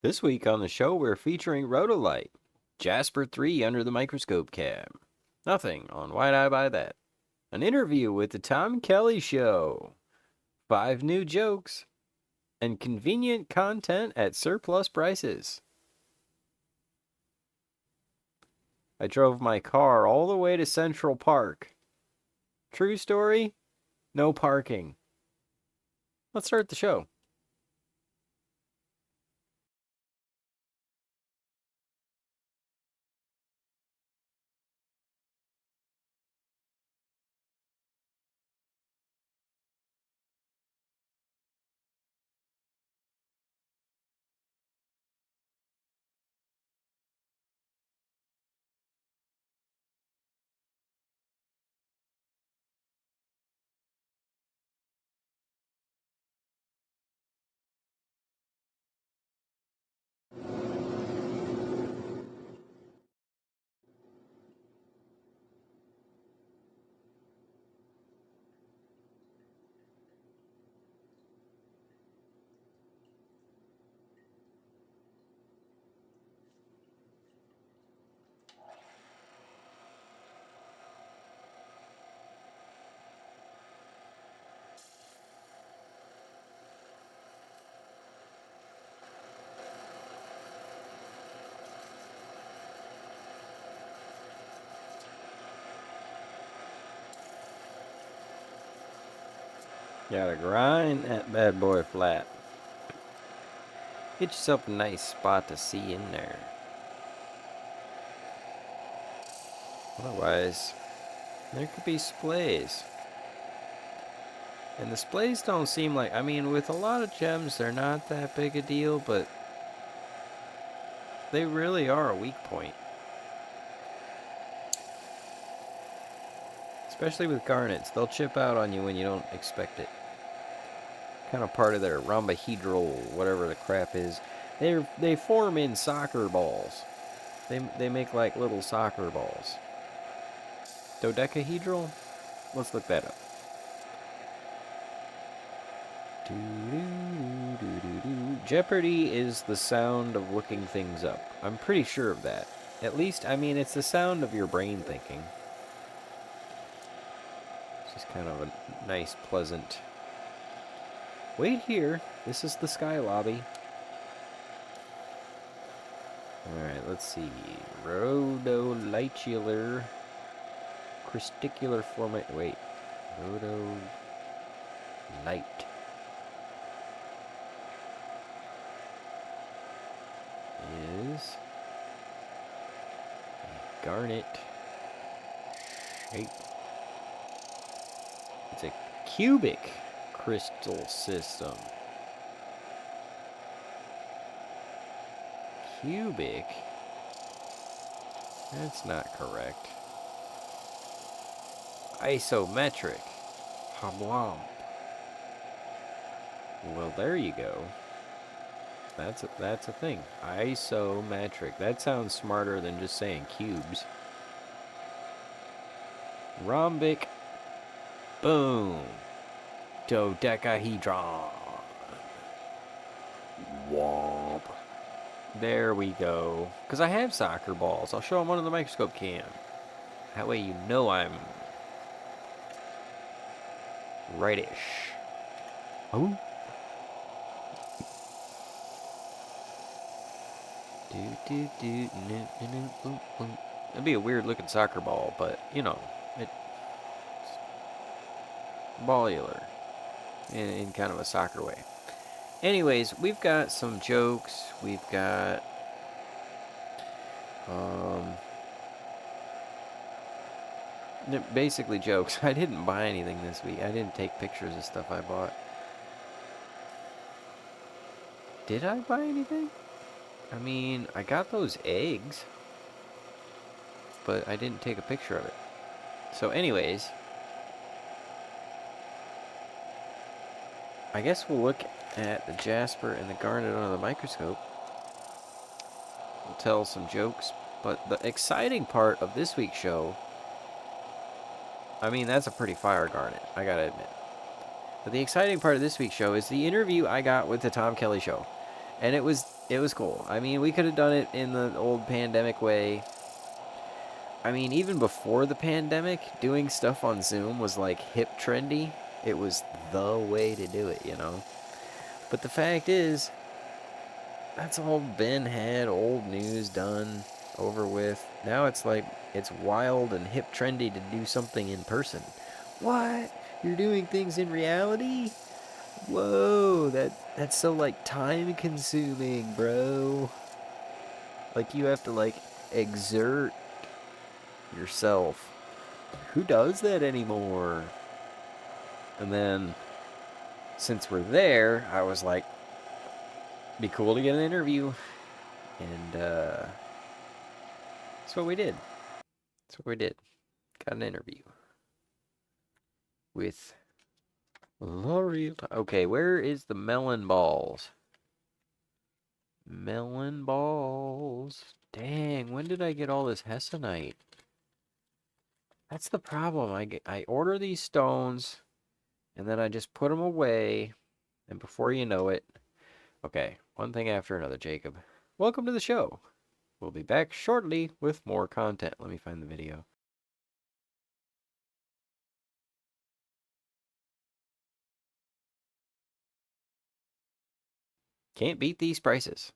This week on the show, we're featuring Rhodolite, Jasper 3 under the microscope cam. Nothing on Why'd I Buy That? An interview with the Tom Kelly Show. 5 new jokes. And convenient content at surplus prices. I drove my car all the way to Central Park. True story? No parking. Let's start the show. Gotta grind that bad boy flat. Get yourself a nice spot to see in there. Otherwise, there could be splays. And the splays don't seem like, I mean, with a lot of gems, they're not that big a deal, but they really are a weak point. Especially with garnets, they'll chip out on you when you don't expect it. Kind of part of their rhombohedral, whatever the crap is. They form in soccer balls. They make like little soccer balls. Dodecahedral? Let's look that up. Jeopardy is the sound of looking things up. I'm pretty sure of that. At least, I mean, it's the sound of your brain thinking. It's just kind of a nice, pleasant... Wait here. This is the Sky Lobby. Alright, let's see. Rhodolitular cristicular formation. Wait. Rhodolite. Is a garnet shape. It's a cubic crystal system. Cubic? That's not correct. Isometric. Hablam. Well, there you go. That's a thing. Isometric. That sounds smarter than just saying cubes. Rhombic. Boom. Dodecahedron. Womp. There we go. Because I have soccer balls. I'll show them under the microscope cam. That way you know I'm rightish. Oh. That'd be a weird looking soccer ball, but you know, it's ballular in kind of a soccer way. Anyways, we've got some jokes. We've got basically jokes. I didn't buy anything this week. I didn't take pictures of stuff I bought. Did I buy anything? I mean, I got those eggs, but I didn't take a picture of it. So anyways, I guess we'll look at the jasper and the garnet under the microscope. We'll tell some jokes, but the exciting part of this week's show, I mean, that's a pretty fire garnet, I gotta admit. But the exciting part of this week's show is the interview I got with the Tom Kelly Show. And it was It was cool. I mean, we could have done it in the old pandemic way. I mean, even before the pandemic, doing stuff on Zoom was like hip trendy. It was the way to do it, you know? But the fact is, that's all been had, old news, done, over with. Now it's like, it's wild and hip trendy to do something in person. What? You're doing things in reality? Whoa, that's so like time consuming, bro. Like you have to like exert yourself. Who does that anymore? And then since we're there, I was like, be cool to get an interview. And that's what we did. That's what we did. Got an interview with L'Oreal. Okay, where is the melon balls? Melon balls. Dang, when did I get all this hessonite? That's the problem. I order these stones, and then I just put them away, and before you know it... Okay, one thing after another, Jacob. Welcome to the show. We'll be back shortly with more content. Let me find the video. Can't beat these prices.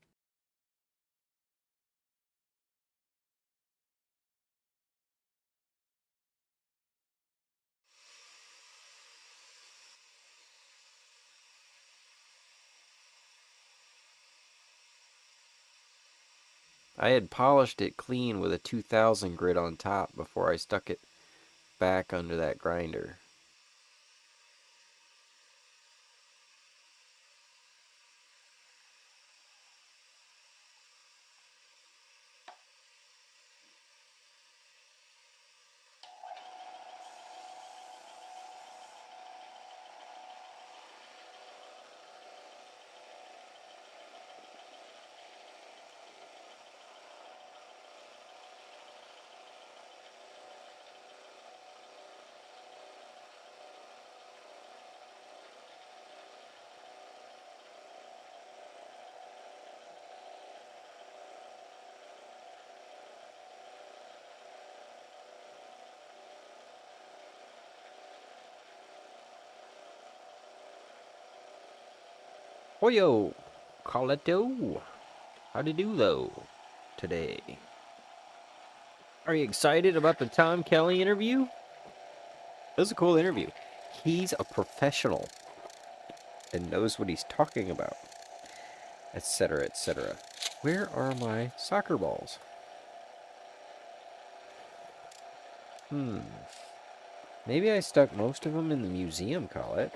I had polished it clean with a 2000 grit on top before I stuck it back under that grinder. Hoyo! Carletto! How to do though today? Are you excited about the Tom Kelly interview? It was a cool interview. He's a professional and knows what he's talking about, etc., etc. Where are my soccer balls? Maybe I stuck most of them in the museum, Colette.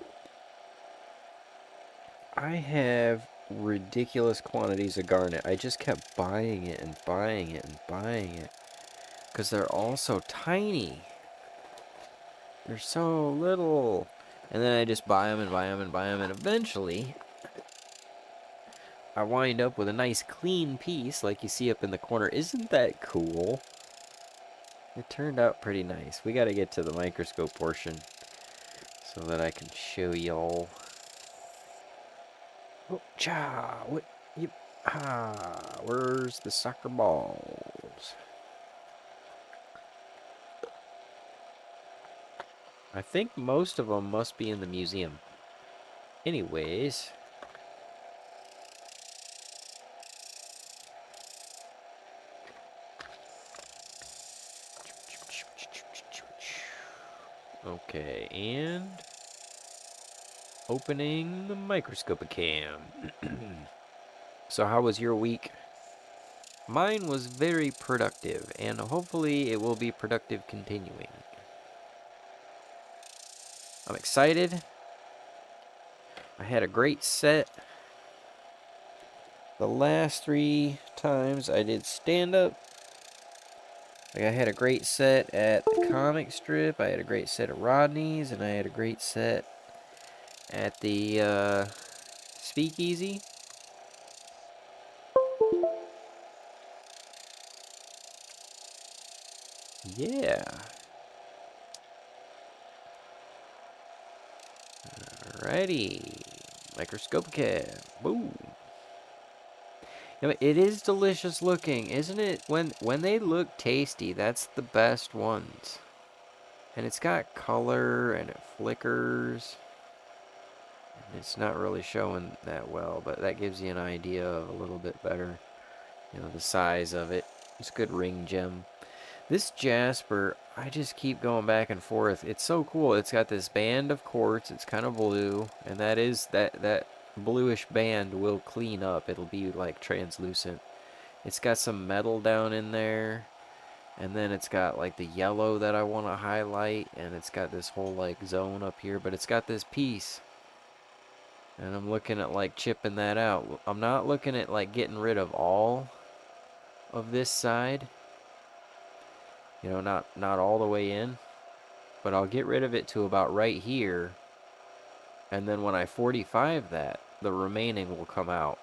I have ridiculous quantities of garnet. I just kept buying it and buying it and buying it because they're all so tiny. They're so little. And then I just buy them and buy them and buy them, and eventually I wind up with a nice clean piece like you see up in the corner. Isn't that cool? It turned out pretty nice. We got to get to the microscope portion so that I can show y'all. Oh, cha! What? Yep. Ah, where's the soccer balls? I think most of them must be in the museum. Anyways. Okay, and opening the microscope cam. So how was your week? Mine was very productive, and hopefully it will be productive continuing. I'm excited. I had a great set. The last 3 times I did stand-up. Like I had a great set at the comic strip, I had a great set at Rodney's, and I had a great set at the Speakeasy. Yeah. Alrighty. Microscope cam. Boom. It is delicious looking, isn't it? When they look tasty, that's the best ones. And it's got color and it flickers. It's not really showing that well, but that gives you an idea of a little bit better, you know, the size of it. It's a good ring gem. This jasper, I just keep going back and forth. It's so cool. It's got this band of quartz. It's kind of blue, and that bluish band will clean up. It'll be like translucent. It's got some metal down in there, and then it's got like the yellow that I want to highlight, and it's got this whole like zone up here, but it's got this piece. And I'm looking at like chipping that out. I'm not looking at like getting rid of all of this side. You know, not all the way in. But I'll get rid of it to about right here. And then when I 45 that, the remaining will come out.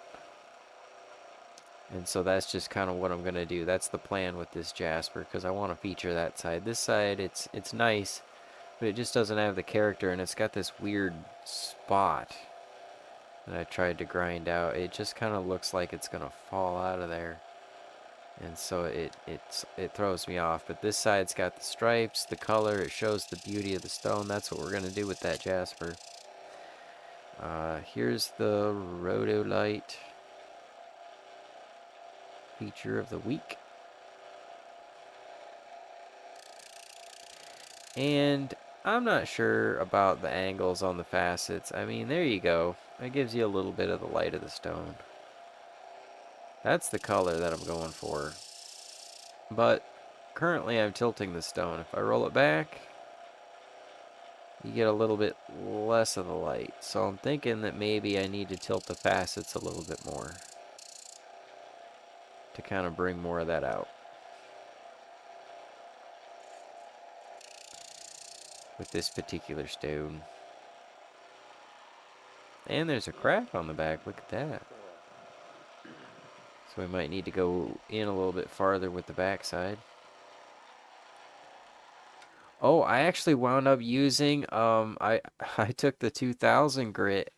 And so that's just kind of what I'm going to do. That's the plan with this jasper, because I want to feature that side. This side, it's nice, but it just doesn't have the character, and it's got this weird spot that I tried to grind out. It just kind of looks like it's gonna fall out of there, and so it throws me off. But this side's got the stripes, the color, it shows the beauty of the stone. That's what we're gonna do with that jasper. Here's the Rhodolite feature of the week. And I'm not sure about the angles on the facets. I mean, there you go. That gives you a little bit of the light of the stone. That's the color that I'm going for. But currently I'm tilting the stone. If I roll it back, you get a little bit less of the light. So I'm thinking that maybe I need to tilt the facets a little bit more to kind of bring more of that out. With this particular stone. And there's a crack on the back. Look at that. So we might need to go in a little bit farther with the backside. Oh, I actually wound up using I took the 2000 grit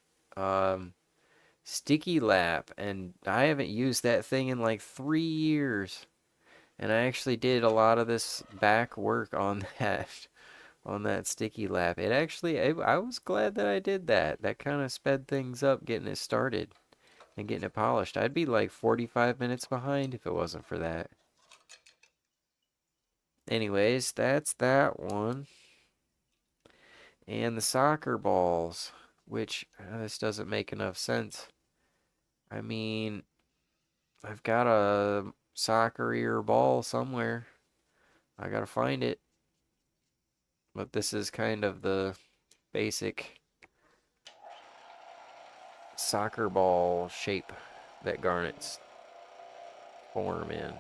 sticky lap, and I haven't used that thing in like 3 years. And I actually did a lot of this back work on that sticky lap. It actually, I was glad that I did that. That kind of sped things up getting it started and getting it polished. I'd be like 45 minutes behind if it wasn't for that. Anyways, that's that one. And the soccer balls, which this doesn't make enough sense. I mean, I've got a soccer ear ball somewhere. I gotta find it. But this is kind of the basic soccer ball shape that garnets form in.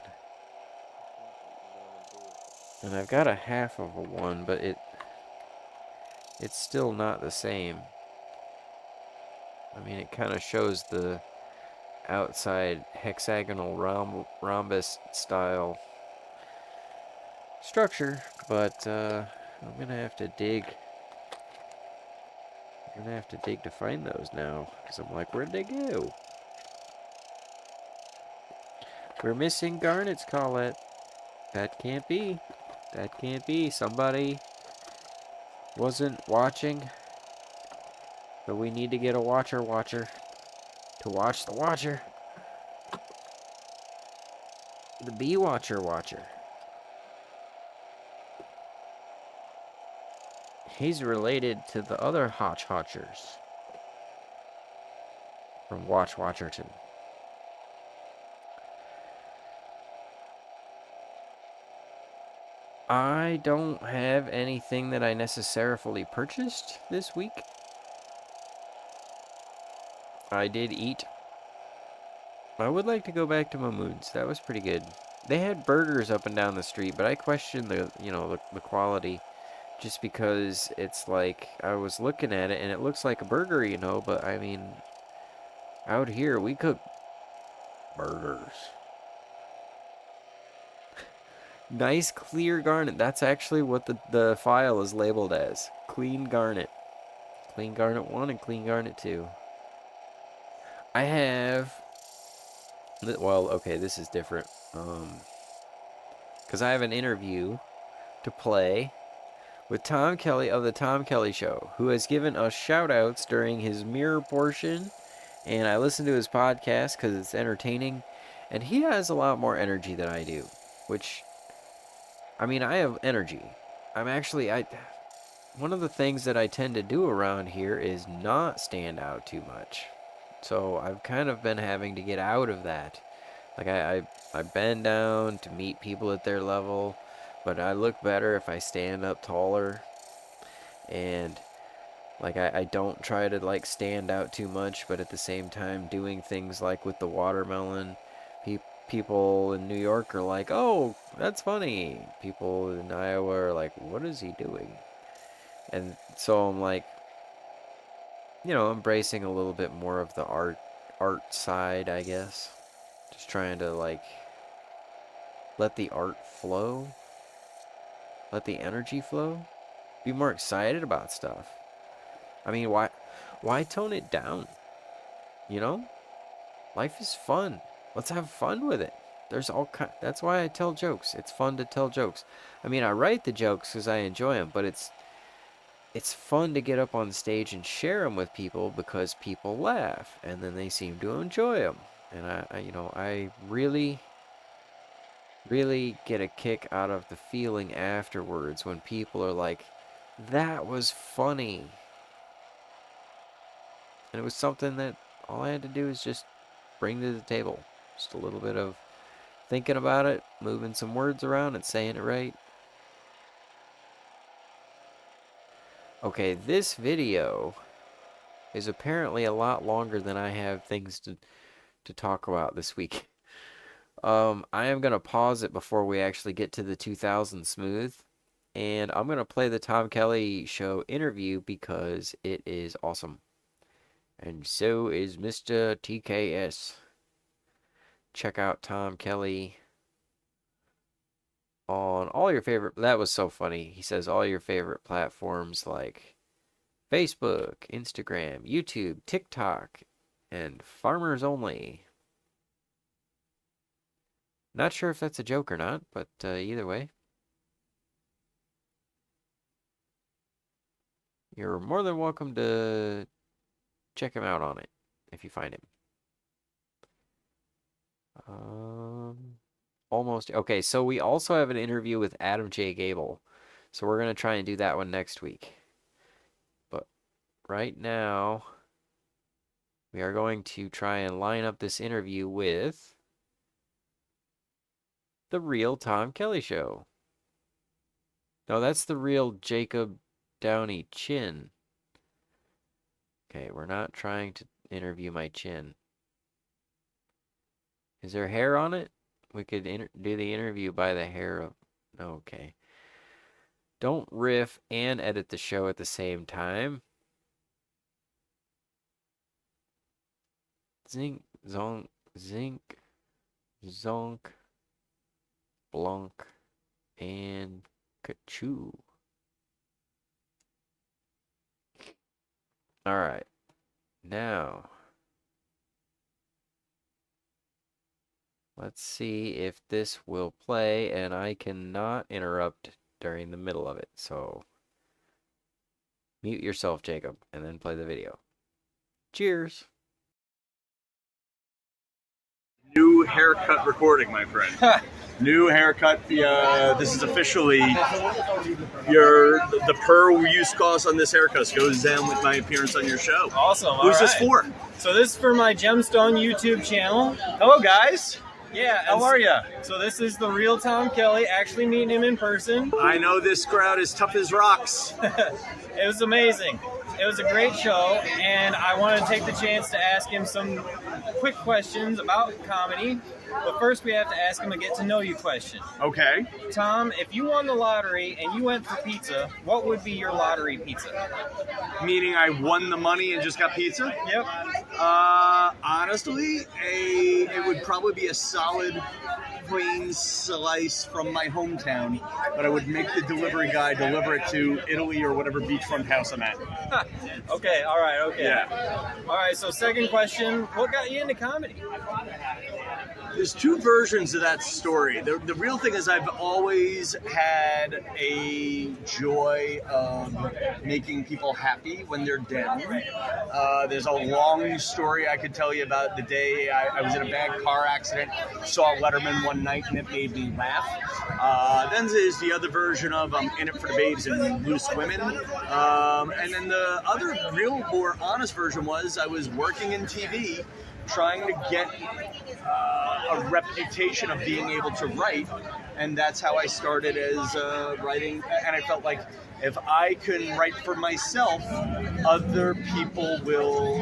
And I've got a half of a one, but it's still not the same. I mean, it kind of shows the outside hexagonal rhombus style structure, but I'm gonna have to dig. I'm gonna have to dig to find those now, because I'm like, where'd they go? We're missing garnets, Colette. That can't be. That can't be. Somebody wasn't watching. But we need to get a watcher to watch the watcher. The bee watcher. He's related to the other Hotchhotchers from Watch Watcherton. I don't have anything that I necessarily purchased this week. I did eat. I would like to go back to Mahmoud's. That was pretty good. They had burgers up and down the street, but I questioned the quality, just because it's like I was looking at it and it looks like a burger, but I mean, out here we cook burgers. Nice clear garnet. That's actually what the file is labeled as. Clean garnet. Clean garnet 1 and clean garnet 2. I have Well, okay, this is different. Because I have an interview to play with Tom Kelly of the Tom Kelly Show, who has given us shout-outs during his mirror portion, and I listen to his podcast because it's entertaining, and he has a lot more energy than I do, which, I mean, I have energy. One of the things that I tend to do around here is not stand out too much. So I've kind of been having to get out of that. Like I bend down to meet people at their level, but I look better if I stand up taller. And like I don't try to like stand out too much, but at the same time doing things like with the watermelon, people in New York are like, "Oh, that's funny." People in Iowa are like, "What is he doing?" And so I'm like, embracing a little bit more of the art side, I guess. Just trying to like let the art flow, let the energy flow, be more excited about stuff. I mean, why tone it down? You know? Life is fun. Let's have fun with it. That's why I tell jokes. It's fun to tell jokes. I mean, I write the jokes because I enjoy them, but it's fun to get up on stage and share them with people because people laugh and then they seem to enjoy them. And I really get a kick out of the feeling afterwards when people are like, "That was funny." And it was something that all I had to do is just bring to the table. Just a little bit of thinking about it, moving some words around and saying it right. Okay, this video is apparently a lot longer than I have things to talk about this week. I am going to pause it before we actually get to the 2000 Smooth. And I'm going to play the Tom Kelly Show interview because it is awesome. And so is Mr. TKS. Check out Tom Kelly on all your favorite... That was so funny. He says all your favorite platforms like Facebook, Instagram, YouTube, TikTok, and Farmers Only. Not sure if that's a joke or not, but either way. You're more than welcome to check him out on it if you find him. Almost. Okay, so we also have an interview with Adam J. Gable. So we're going to try and do that one next week. But right now, we are going to try and line up this interview with the real Tom Kelly Show. No, that's the real Jacob Downey Chin. Okay, we're not trying to interview my chin. Is there hair on it? We could do the interview by the hair of... Okay. Don't riff and edit the show at the same time. Zink, zonk, zinc, zonk, blunk, and kachoo. All right. Now, let's see if this will play, and I cannot interrupt during the middle of it. So, mute yourself, Jacob, and then play the video. Cheers. New haircut recording, my friend. New haircut. This is officially the per use cost on this haircut goes down with my appearance on your show. Awesome. Who's this for? So this is for my Gemstone YouTube channel. Hello, guys. Yeah. How are you? So this is the real Tom Kelly. Actually meeting him in person. I know this crowd is tough as rocks. It was amazing. It was a great show, and I wanted to take the chance to ask him some quick questions about comedy. But first, we have to ask him a get-to-know-you question. Okay. Tom, if you won the lottery and you went for pizza, what would be your lottery pizza? Meaning I won the money and just got pizza? Yep. Honestly, it would probably be a solid clean slice from my hometown, but I would make the delivery guy deliver it to Italy or whatever beachfront house I'm at. Okay, all right, okay. Yeah. All right, so second question, what got you into comedy? There's two versions of that story. The real thing is I've always had a joy of making people happy when they're down. There's a long story I could tell you about the day I was in a bad car accident, saw Letterman one night, and it made me laugh. Then there's the other version of I'm in it for the babes and loose women. And then the other real, more honest version was I was working in TV trying to get a reputation of being able to write, and that's how I started as writing. And I felt like if I can write for myself, other people will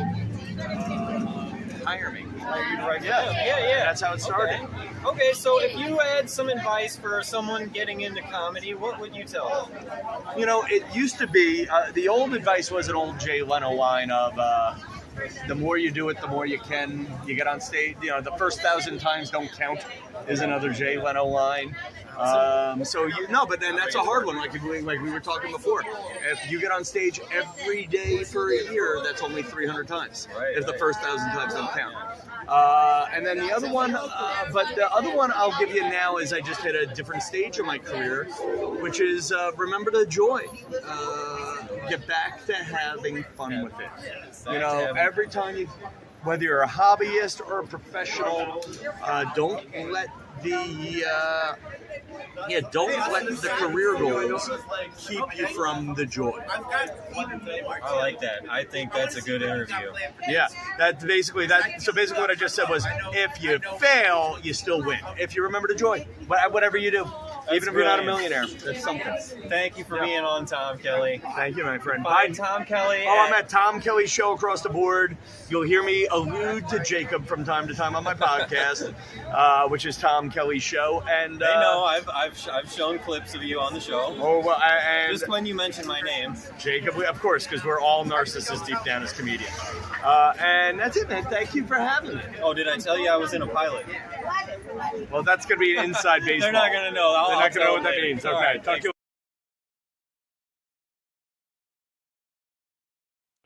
hire me. Yeah. That's how it started. Okay, so if you had some advice for someone getting into comedy, what would you tell them? You know, it used to be, the old advice was an old Jay Leno line of, the more you do it, the more you can. You get on stage, you know, the first 1,000 times don't count is another Jay Leno line. But then that's a hard one, like we were talking before. If you get on stage every day for a year, that's only 300 times. If the first 1,000 times don't count. And then the other one, I'll give you now is I just hit a different stage of my career, which is remember the joy. Get back to having fun with it. You know, every time whether you're a hobbyist or a professional, don't let the career goals keep you from the joy. I like that. I think that's a good interview. Yeah, So basically, what I just said was, if you fail, you still win. If you remember the joy, whatever you do, even if you're not a millionaire, that's something. Thank you for being on, Tom Kelly. Thank you, my friend. Find Tom Kelly. I'm at Tom Kelly Show across the board. You'll hear me allude to Jacob from time to time on my podcast, which is Tom Kelly Show. And they know I've shown clips of you on the show. Oh well, and just when you mention my name, Jacob, of course, because we're all narcissists deep down as comedians. And that's it, man. Thank you for having me. Oh, did I tell you I was in a pilot? Well, that's going to be an inside baseball. They're not going to know. They're not going to know what that means. Okay, right, talk to you.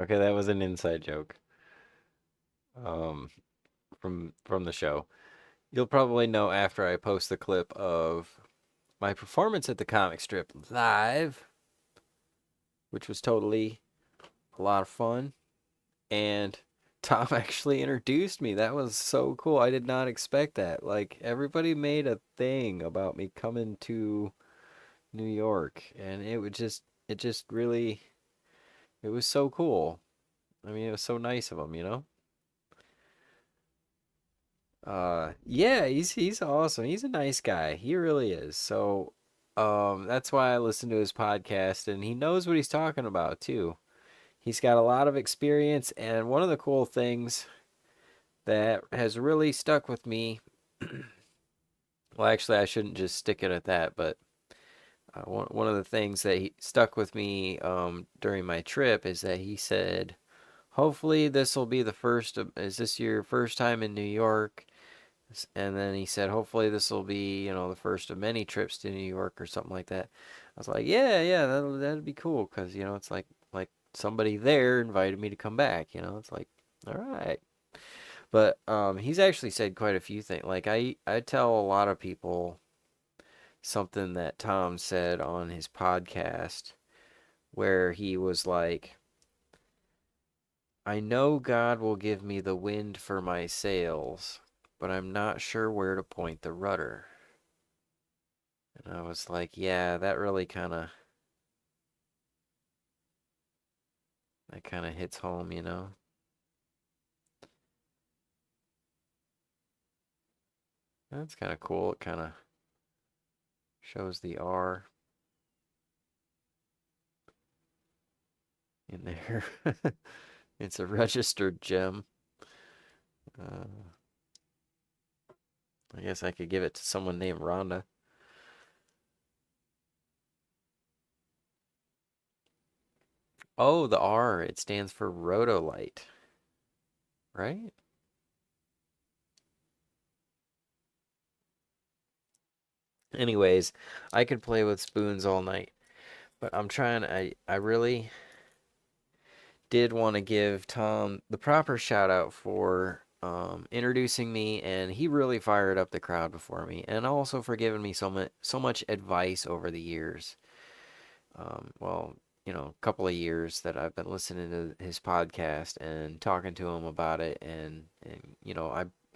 Okay, that was an inside joke. From the show. You'll probably know after I post the clip of my performance at the comic strip live, which was totally a lot of fun. And Tom actually introduced me. That was so cool. I did not expect that. Like, everybody made a thing about me coming to New York, and it was so cool. I mean, it was so nice of him, you know? Yeah, he's awesome. He's a nice guy. He really is. So, that's why I listen to his podcast, and he knows what he's talking about too. He's got a lot of experience, and one of the cool things that has really stuck with me, well, actually, I shouldn't just stick it at that, but one of the things that he stuck with me during my trip is that he said, hopefully this will be the first is this your first time in New York? And then he said, hopefully this will be, the first of many trips to New York or something like that. I was like, yeah, that'd be cool, because, it's like somebody there invited me to come back, it's like, all right. But he's actually said quite a few things. Like, I tell a lot of people something that Tom said on his podcast, where he was like, I know God will give me the wind for my sails, but I'm not sure where to point the rudder. And I was like, yeah, that really kind of hits home, That's kind of cool. It kind of shows the R in there. It's a registered gem. I guess I could give it to someone named Rhonda. Oh, the R, it stands for Rhodolite. Right? Anyways, I could play with spoons all night, but I really did want to give Tom the proper shout out for introducing me, and he really fired up the crowd before me, and also for giving me so much advice over the years. Well, a couple of years that I've been listening to his podcast and talking to him about it, and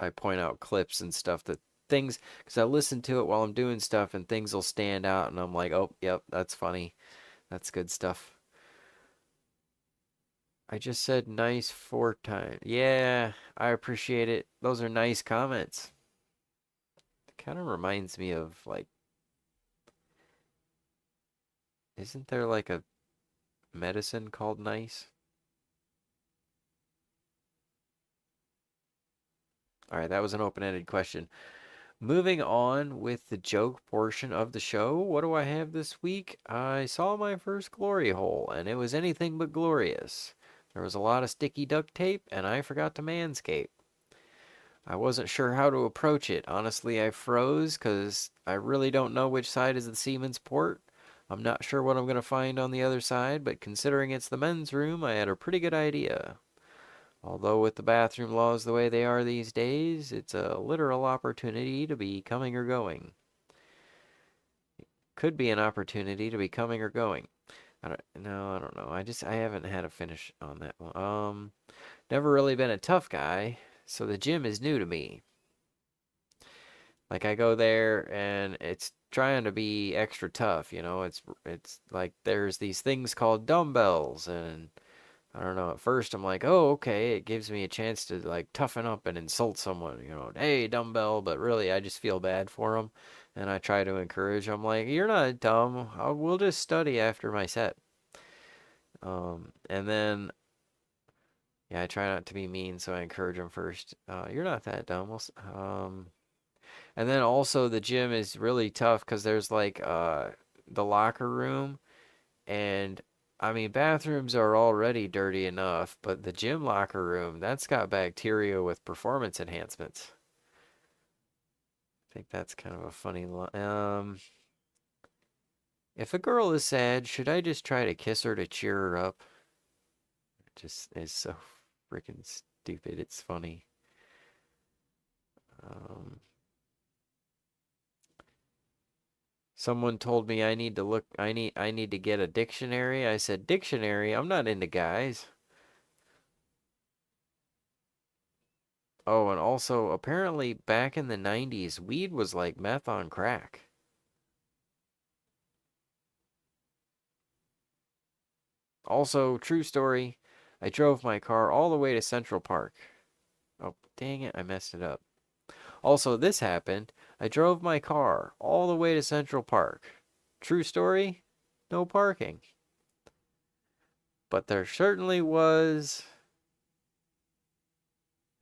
I point out clips and stuff that things because I listen to it while I'm doing stuff, and things will stand out, and I'm like, oh, yep, that's funny, that's good stuff. I just said nice 4 times. Yeah, I appreciate it. Those are nice comments. It kind of reminds me of like, isn't there like a medicine called nice? All right, that was an open-ended question. Moving on with the joke portion of the show, what do I have this week? I saw my first glory hole, and it was anything but glorious. There was a lot of sticky duct tape, and I forgot to manscape. I wasn't sure how to approach it. Honestly, I froze because I really don't know which side is the seamen's port. I'm not sure what I'm going to find on the other side, but considering it's the men's room, I had a pretty good idea. Although with the bathroom laws the way they are these days, it's a literal opportunity to be coming or going. Could be an opportunity to be coming or going. I don't know. I haven't had a finish on that one. Never really been a tough guy, so the gym is new to me. Like I go there and it's trying to be extra tough, it's like there's these things called dumbbells, and I don't know, at first I'm like, "Oh, okay, it gives me a chance to like toughen up and insult someone, hey, dumbbell," but really I just feel bad for them, and I try to encourage them like, "You're not dumb. We'll just study after my set." And then yeah, I try not to be mean, so I encourage them first. You're not that dumb. And then also the gym is really tough because there's like the locker room, and I mean bathrooms are already dirty enough, but the gym locker room, that's got bacteria with performance enhancements. I think that's kind of a funny line. If a girl is sad, should I just try to kiss her to cheer her up? It just is so freaking stupid. It's funny. Someone told me I need to get a dictionary. I said, "Dictionary? I'm not into guys." Oh, and also apparently back in the 90s, weed was like meth on crack. Also, true story, I drove my car all the way to Central Park. Oh, dang it, I messed it up. Also, this happened. I drove my car all the way to Central Park. True story, no parking. But there certainly was.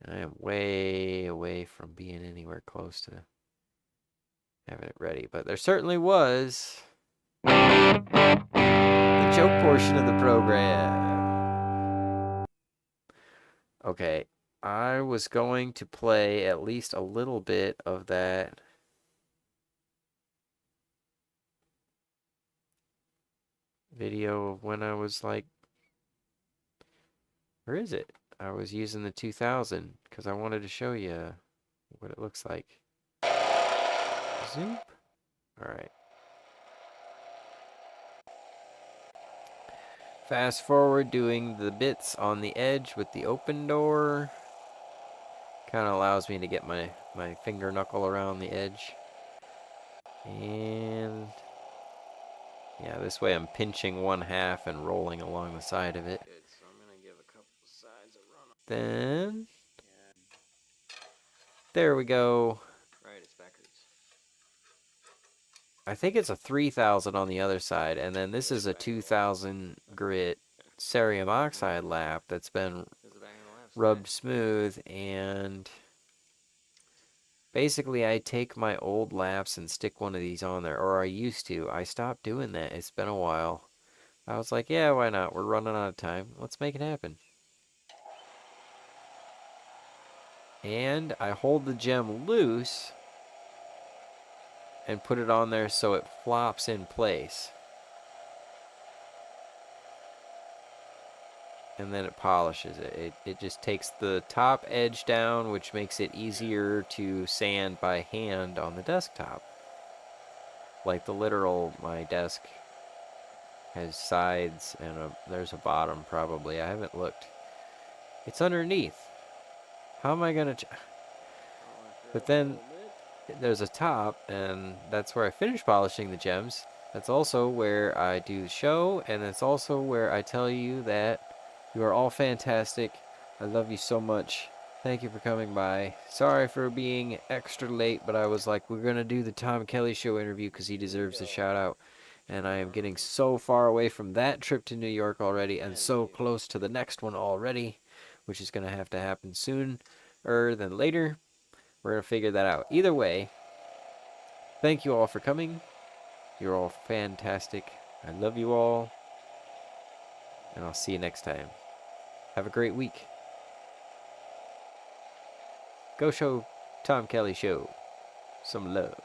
I am way away from being anywhere close to having it ready. But there certainly was the joke portion of the program. Okay, I was going to play at least a little bit of that video of when I was like, where is it? I was using the 2000 because I wanted to show you what it looks like. Zoop. All right. Fast forward doing the bits on the edge with the open door. Kind of allows me to get my finger knuckle around the edge. And yeah, this way I'm pinching one half and rolling along the side of it. Good, so I'm going to give a couple sides a run. Then, there we go. Right, it's backwards. I think it's a 3000 on the other side, and then this is a 2000 grit cerium oxide lap that's been rubbed smooth, and basically I take my old laps and stick one of these on there, or I used to. I stopped doing that. It's been a while. I was like, yeah, why not? We're running out of time. Let's make it happen. And I hold the gem loose, and put it on there so it flops in place. And then it polishes it. It just takes the top edge down, which makes it easier to sand by hand on the desktop. Like the literal, my desk has sides and there's a bottom probably. I haven't looked. It's underneath. How am I gonna... But then there's a top, and that's where I finish polishing the gems. That's also where I do the show, and it's also where I tell you that you are all fantastic. I love you so much. Thank you for coming by. Sorry for being extra late, but I was like, we're going to do the Tom Kelly Show interview because he deserves a shout out. And I am getting so far away from that trip to New York already and so close to the next one already, which is going to have to happen sooner than later. We're going to figure that out. Either way, thank you all for coming. You're all fantastic. I love you all. And I'll see you next time. Have a great week. Go show Tom Kelly Show some love.